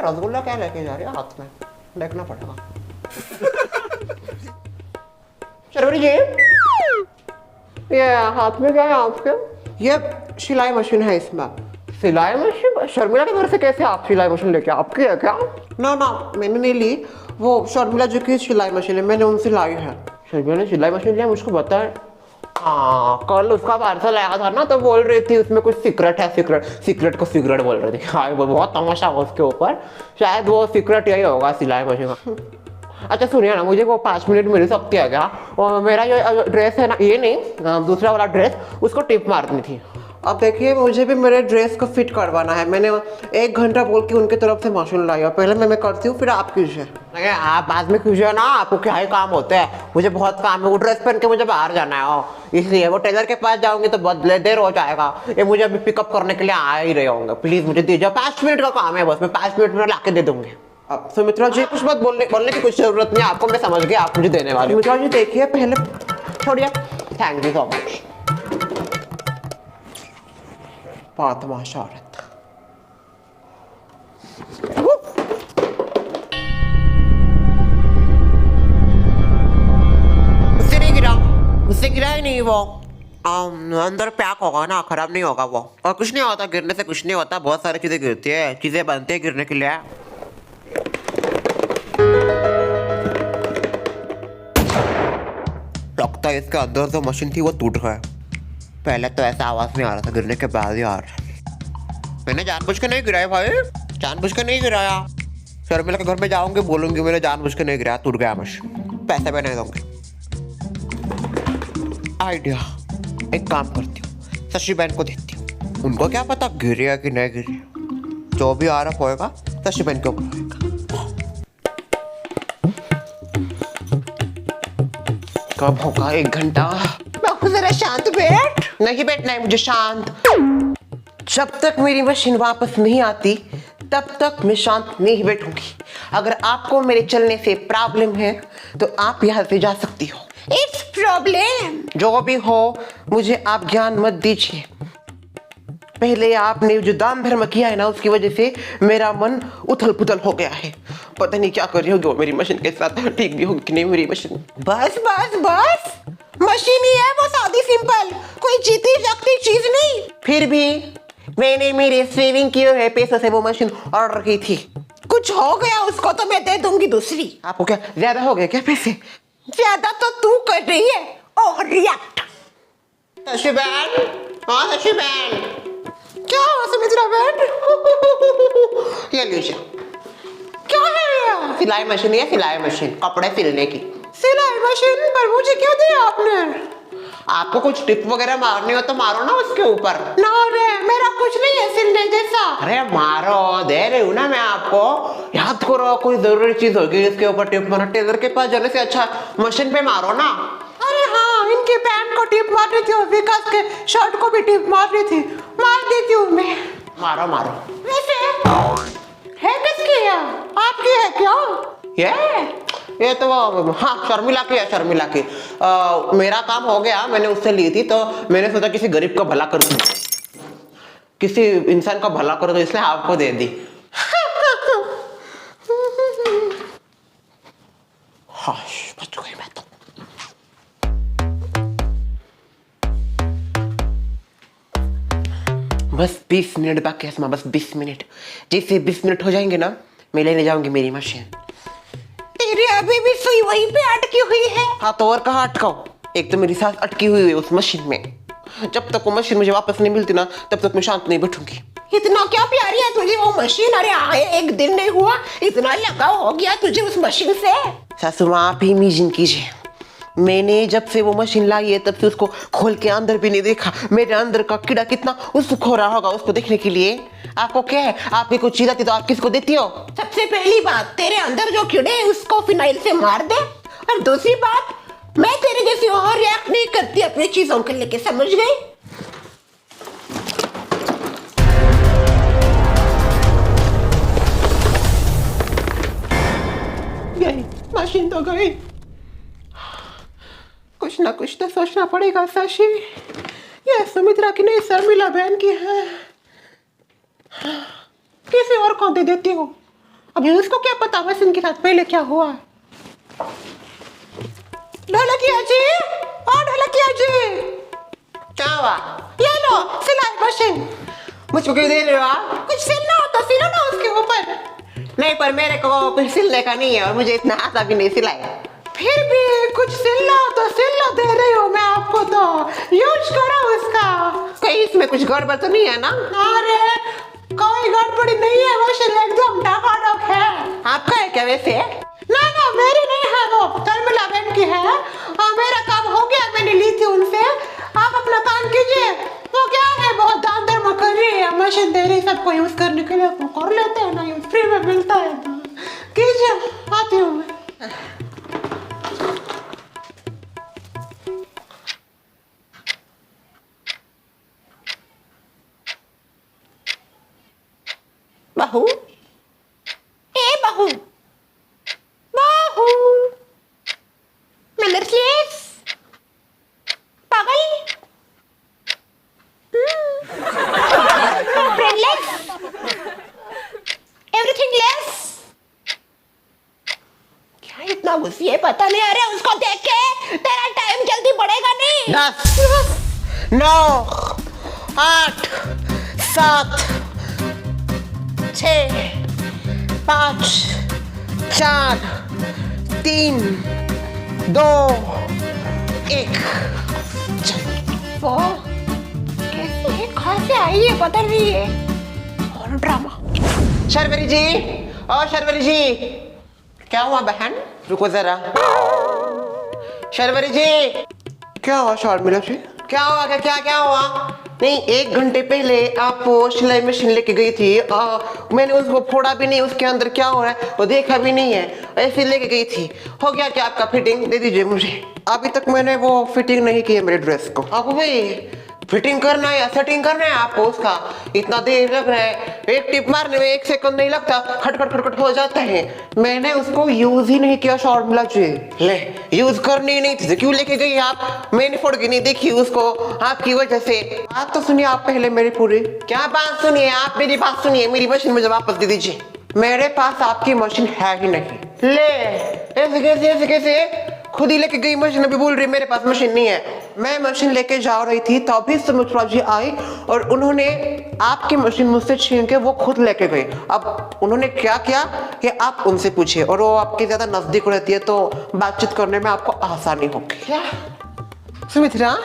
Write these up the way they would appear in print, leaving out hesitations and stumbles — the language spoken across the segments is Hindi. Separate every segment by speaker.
Speaker 1: रसगुल्ला क्या लेके जा रही है हाथ में, देखना पड़ेगा। शर्वरी जी, ये हाथ में क्या है आपके? ये सिलाई मशीन है इसमें। सिलाई मशीन? शर्मिला के घर से कैसे आप सिलाई मशीन लेके? आपकी है क्या? ना ना, मैंने नहीं ली, वो शर्मिला जी की सिलाई मशीन है, मैंने उनसे लाई है। शर्मिला ने सिलाई मशीन लिया, मुझको बताया। हाँ, कल उसका पार्सल आया था ना, तो बोल रही थी उसमें कुछ सीक्रेट है, सीक्रेट को सीक्रेट बोल रही थी। हाँ, वो बहुत तमाशा हो उसके ऊपर, शायद वो सीक्रेट यही होगा सिलाई मशीन का। अच्छा सुनिए ना, मुझे वो 5 मिनट मिल सकती है क्या? और मेरा जो ड्रेस है ना, ये नहीं दूसरा वाला ड्रेस, उसको टिप मारनी थी। अब देखिए, मुझे भी मेरे ड्रेस को फिट करवाना है, मैंने 1 घंटा बोल के उनकी तरफ से मशीन लाई है। पहले मैं करती हूँ, फिर आप कीजिए। नहीं, आप बाद में कीजिए ना, आपको क्या ही काम होते हैं, मुझे बहुत काम है। वो ड्रेस पहन के मुझे बाहर जाना है, इसलिए वो टेलर के पास जाऊंगी तो बहुत देर हो जाएगा। ये मुझे अभी पिकअप करने के लिए आ ही रहे होंगे। प्लीज मुझे दीजिए, 5 मिनट का काम है बस, मैं 5 मिनट में ला के दे दूंगी। अब सुमित्रा जी, कुछ बात बोलने की कुछ जरूरत नहीं है आपको, मैं समझ गया, आप मुझे देने वाले। सुमित्रा जी देखिए पहले, छोड़िए, थैंक यू सो मच। बदमाश औरत। उससे गिरा ही नहीं वो, अंदर पैक होगा ना, खराब नहीं होगा वो। और कुछ नहीं होता, गिरने से कुछ नहीं होता, बहुत सारी चीजें गिरती है, चीजें बनती है गिरने के लिए। लगता है इसके अंदर जो मशीन थी वो टूट गया। पहले तो ऐसा आवाज नहीं आ रहा था, गिरने के बाद ही आ रहा। मैंने जानबूझ के नहीं गिराया भाई, जानबूझ के नहीं गिराया। शर्मिला के घर में जाऊंगी, बोलूंगी मैंने जानबूझ के नहीं गिराया, टूट गया मशीन, पैसे भी नहीं दूंगी। आइडिया, एक काम करती हूँ, शशि बहन को देती हूँ, उनको क्या पता गिरे या कि नहीं गिरे। जो भी आरोप होएगा शशि बहन के ऊपर होएगा। कब होगा 1 घंटा? बाबू जरा शांत बैठ। नहीं बैठना है मुझे, शांत। जब तक मेरी मशीन वापस नहीं आती तब तक मैं शांत नहीं बैठूंगी। अगर आपको मेरे चलने से प्रॉब्लम है तो आप यहाँ से जा सकती हो। इट्स प्रॉब्लम जो भी हो, मुझे आप ज्ञान मत दीजिए। पहले आपने जो दाम धर्म किया है ना, उसकी वजह से मेरा मन उथल पुथल हो गया है। पता नहीं क्या कर रही होगी वो मेरी मशीन के साथ, ठीक भी होगी कि नहीं मेरी मशीन। बस बस बस, मशीन ही है वो, सादी सिंपल, कोई जीती जागती चीज नहीं। फिर भी मैंने मेरे सेविंग किए हुए पैसों से वो मशीन ऑर्डर की थी। कुछ हो गया उसको तो मैं दे दूंगी दूसरी। आपको क्या ज्यादा हो गया क्या पैसे? ज्यादा तो तू कर रही है, ओवर रिएक्ट। शशि बहन, हाँ शशि बहन, क्या हुआ सुमित्रा बहन? ये लीजिए। क्या है ये? सिलाई मशीन है, सिलाई मशीन, कपड़े सिलने की। सिलाई मशीन? पर मुझे क्यों दिया आपने? आपको कुछ टिप वगैरह मारनी हो तो मारो ना उसके ऊपर। ना रे, मेरा कुछ नहीं है सिलने जैसा। अरे मारो, दे रही हूँ ना मैं आपको, याद करो कोई जरूरी चीज होगी इसके ऊपर टिप मारना। टेलर के पास जाने से अच्छा मशीन पे मारो ना। अरे हाँ, इनके पैंट को टिप मार रही थी और विकास के शर्ट को भी टिप मार रही थी, मार देती हूँ मैं। मारो मारो। वैसे है किसकी है? आपकी है क्या? ये तो हाँ शर्मिला की है, शर्मिला की। मेरा काम हो गया, मैंने उससे ली थी, तो मैंने सोचा किसी गरीब का भला करूँ, किसी इंसान का भला करूँ, तो इसलिए आपको दे दी। हाँ बच गई मैं तो। बस 20 मिनट बाकी है, बस 20 मिनट। जैसे 20 मिनट हो जाएंगे ना, मैं लेने जाऊंगी मेरी मशीन। तेरी अभी भी सुई वहीं पे अटकी हुई है। हाँ तो और कहाँ अटकाओ? एक तो मेरी सांस अटकी हुई है उस मशीन में। जब तक वो मशीन मुझे वापस नहीं मिलती ना, तब तक मैं शांत नहीं बैठूंगी। इतना क्या प्यारी है तुझे वो मशीन? अरे आए 1 दिन नहीं हुआ, इतना लगाव हो गया तुझे उस मशीन से। सासू माँ आप ही इमेजिन कीजिए, मैंने जब से वो मशीन लाई है तब से उसको खोल के अंदर भी नहीं देखा। मेरे अंदर का कीड़ा कितना उत्सुक हो रहा होगा उसको देखने के लिए। आपको क्या है, आपकी कुछ चीज आती तो आप किसको देती हो? सबसे पहली बात, तेरे अंदर जो कीड़े हैं उसको फिनाइल से मार दे। और दूसरी बात, मैं तेरे जैसी और रिएक्ट नहीं करती अपनी चीजों को लेके, समझ गई? गई मशीन तो गई। कुछ ना कुछ तो सोचना पड़ेगा शशि। ये सुमित्रा की नहीं, शर्मिला बहन की है। किसी और को दे देती हूँ, अभी उसको क्या पता मशीन के साथ पहले क्या हुआ। ढोलकिया जी, ओ ढोलकिया जी, क्या हुआ? ये लो सिलाई मशीन। मुझको क्यों दे रहे हो आप? कुछ सिलना हो तो सिलो ना उसके ऊपर। नहीं, पर मेरे को कुछ सिलने का नहीं है और मुझे इतना आता भी नहीं सिलाई। फिर भी कुछ सिलना हो तो सिलो, दे रही हूँ मैं आपको तो यूज करो उसका। कहीं इसमें कुछ गड़बड़ तो नहीं है ना? अरे कोई गड़बड़ी नहीं है, मशीन एकदम टकाटक है। आपका है क्या वैसे? ना ना, मेरी नहीं है, वो शर्मिला बहन की है। और मेरा काम हो गया, मैंने ली थी उनसे। आप अपना काम कीजिए। वो क्या है, बहुत दान धर्म कर रही है, मशीन दे रही सबको यूज करने के लिए, कर लेते हैं ना, यूज फ्री में मिलता है। कीजिए, आती हूँ मैं। बहू, ए बहू, बहू, Memberless, पागल, friendless, everything less। क्या इतना गुस्से है, पता नहीं। अरे उसको देख के तेरा टाइम जल्दी बढ़ेगा नहीं। 10, 9, 8, 7, 6, 5, 4, 3, 2, 1। वो कैसे है, कहाँ से आई है, पता नहीं है। और ड्रामा। शर्वरी जी, और शर्वरी जी, क्या हुआ बहन? रुको जरा। शर्वरी जी, क्या हुआ शर्मिला जी? क्या हुआ? क्या क्या हुआ? नहीं, 1 घंटे पहले आप सिलाई मशीन लेके गई थी। मैंने उसको फोड़ा भी नहीं, उसके अंदर क्या हो रहा है वो देखा भी नहीं है, ऐसे लेके गई थी। हो गया क्या आपका फिटिंग? दे दीजिए मुझे। अभी तक मैंने वो फिटिंग नहीं की है मेरे ड्रेस को। आपको भाई फिटिंग करना है या सेटिंग करना है आपको उसका? इतना देर लग रहा है, एक टिप मारने में 1 सेकंड नहीं लगता, खटखट खटखट हो जाता है। मैंने उसको यूज ही नहीं किया शर्मिला जी। ले, यूज करनी नहीं थी, क्यों लेके गई आप? मैंने फोड़ के नहीं देखी उसको आपकी वजह से। बात तो सुनिए आप पहले मेरी पूरी। क्या बात सुनिए? आप मेरी बात सुनिए, मेरी मशीन मुझे वापस दे दीजिए। मेरे पास आपकी मशीन है ही नहीं। ले, ऐसे कैसे? खुद ही लेके गई मशीन, अभी बोल रही मेरे पास मशीन नहीं है। मैं मशीन लेके जा रही थी तभी सुमित्रा जी आई और उन्होंने आपकी मशीन मुझसे छीन के वो खुद लेके गई। अब उन्होंने क्या किया कि आप उनसे पूछिए, और वो आपके ज्यादा नजदीक रहती है तो बातचीत करने में आपको आसानी होगी। क्या सुमित्रा,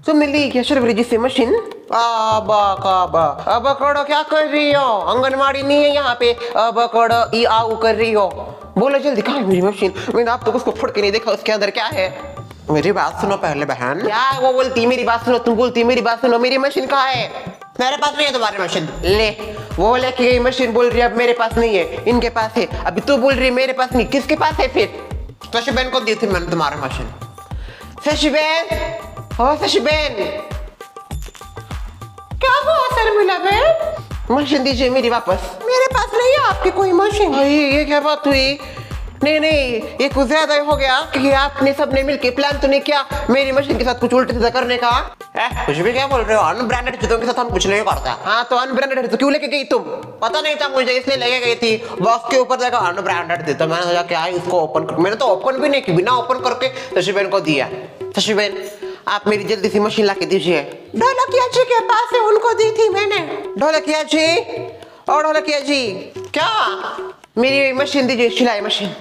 Speaker 1: तुमने ली क्या शर्वरी जी से मशीन? अब कड़ो क्या कर रही हो? आंगनवाड़ी नहीं है यहाँ पे, अब कड़ो ई आऊ कर रही हो। बोलो जल्दी, कहाँ है मेरी मशीन? मैंने आप तो उसको फोड़ के नहीं देखा, उसके अंदर क्या है? मेरी बात सुनो पहले बहन। क्या वो बोलती मेरी बात सुनो, तुम बोलती मेरी बात सुनो। मेरी मशीन कहाँ है? मेरे पास नहीं है तुम्हारी मशीन। ले, वो लेके गई मशीन, बोल रही है अब मेरे पास नहीं है, इनके पास है। अभी तू बोल रही है मेरे पास नहीं, किसके पास है फिर? शशि बहन को दी थी मैंने तुम्हारी मशीन। शशि बहन, हो शशि बहन, क्या हुआ शर्मिला बहन? मशीन दीजिए मेरी वापस। मेरे पास नहीं है आपकी कोई मशीन। ये क्या बात हुई? नहीं, ये कुछ ज्यादा हो गया कि आपने सबने मिलके प्लान तो नहीं किया मेरी मशीन के साथ कुछ उल्टा सीधा करने का। कुछ भी क्या बोल रहे हो? अनब्रांडेड चीजों के साथ हम कुछ नहीं करता। हाँ तो अनब्रांडेड तो क्यों लेके गई तुम? पता नहीं था मुझे, इसलिए लेके गई थी। बॉक्स के ऊपर देखा अनब्रांडेड थी तो मैंने सोचा क्या है इसको ओपन कर। मैंने तो ओपन भी नहीं की, बिना ओपन करके शशि बहन को दिया। शशि बहन, आप मेरी जल्दी से मशीन ला के दीजिए। ढोलकिया जी के पास है, उनको दी थी मैंने। ढोलकिया जी, और ढोलकिया जी, क्या? मेरी मशीन दीजिए, सिलाई मशीन।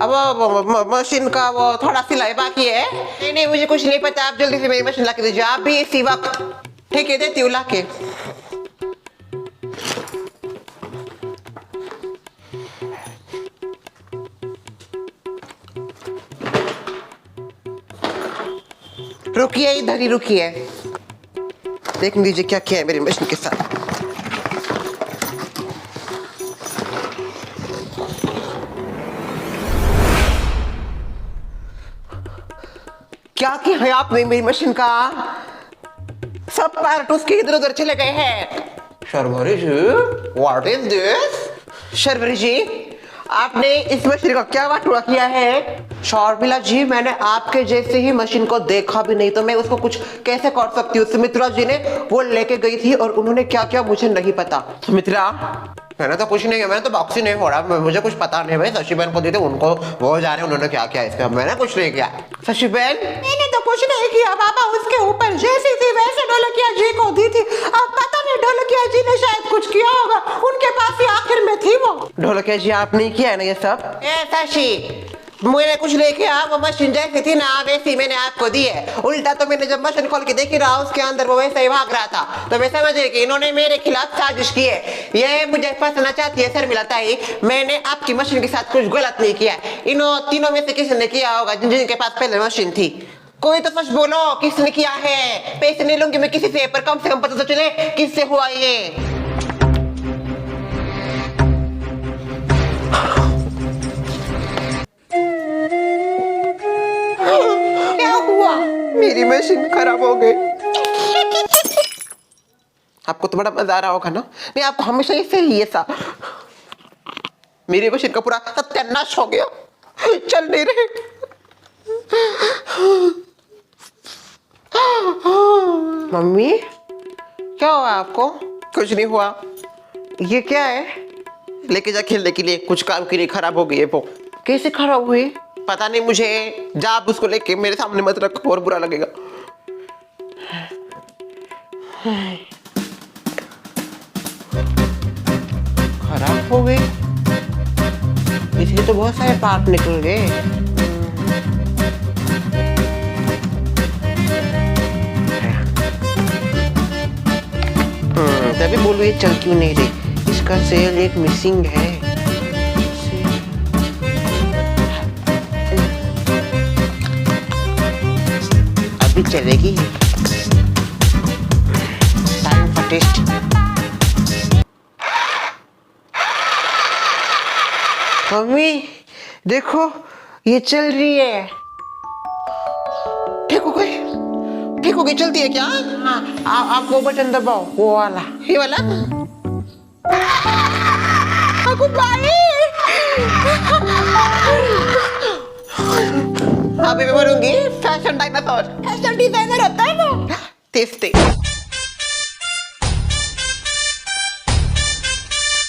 Speaker 1: अब मशीन का वो थोड़ा सिलाई बाकी है। नहीं, मुझे कुछ नहीं पता, आप जल्दी से मेरी मशीन ला के दीजिए, आप भी इसी वक्त। ठीक है, देती हूँ ला के। रुकिए, इधर ही रुकिए, देख लीजिए क्या किया है मेरी मशीन के साथ। क्या किया है आपने मेरी मशीन का? सब पार्ट उसके इधर उधर चले गए हैं। शर्वरी जी, व्हाट इज दिस? शर्वरी जी, आपने इस मशीन का क्या वाटुड़ा किया है? शर्मिला जी, मैंने आपके जैसे ही मशीन को देखा भी नहीं तो मैं उसको कुछ कैसे कर सकती हूँ? सुमित्रा जी ने वो लेके गई थी और उन्होंने क्या किया मुझे नहीं पता। सुमित्रा, मैंने तो कुछ नहीं किया, मैंने तो बॉक्स ही नहीं फोड़ा, मुझे कुछ पता नहीं भाई। शशि बहन को दी थी, उनको वो जा रहे उन्होंने क्या किया इसका, मैंने कुछ नहीं किया। शशि बहन
Speaker 2: मैंने तो कुछ नहीं किया बाबा, उसके ऊपर जैसी थी वैसे ढोलकिया जी को दी थी। अब पता नहीं ढोलकिया जी ने शायद कुछ किया होगा, उनके पास ही आखिर में थी वो।
Speaker 1: ढोलकिया जी आपने किया है ना ये सब?
Speaker 2: ए शशि, मैंने कुछ नहीं किया, वो मशीन जैसी थी ना वैसी मैंने आपको दी है। उल्टा तो मैंने जब मशीन खोल के देखी रहा उसके अंदर वो वैसे ही भाग रहा था, तो मैं समझ गई कि इन्होंने मेरे खिलाफ साजिश की है, ये मुझे फंसाना चाहती है शर्मिला ताई। मैंने आपकी मशीन के साथ कुछ गलत नहीं किया है, इन तीनों में से किसी ने किया होगा जिनके पास पहले मशीन थी। कोई तो सच बोलो, किसने किया है? पैसे नहीं लूंगी मैं किसी से, पर कम से कम पता तो चले किससे हुआ ये। क्या हुआ?
Speaker 1: मेरी मशीन खराब हो गई। आपको तो बड़ा मजा आ रहा होगा ना? नहीं, आपको हमेशा ऐसे ही ऐसा। मेरी मशीन का पूरा सत्यानाश हो गया, चल नहीं रहे। मम्मी क्या हुआ आपको? कुछ नहीं हुआ। ये क्या है? लेके जा खेलने के लिए, कुछ काम के लिए खराब हो गई है वो। कैसे खराब हुई? पता नहीं मुझे, जा आप उसको लेके मेरे सामने मत रखो और बुरा लगेगा। खराब हो गई, इसलिए तो बहुत सारे पार्ट निकल गए। तभी बोलो ये चल क्यों नहीं रही, इसका सेल एक मिसिंग है। अभी चलेगी, टाइम फॉर टेस्ट। मम्मी देखो ये चल रही है। ठीक हो गई? ठीक हो गई, चलती है क्या?
Speaker 2: हाँ, आप वो बटन दबाओ, वो वाला,
Speaker 1: ये वाला।
Speaker 2: अगो भाई,
Speaker 1: अभी मैं बनूंगी फैशन डायनासोर।
Speaker 2: फैशन डिजाइनर होता है वो।
Speaker 1: तेज तेज।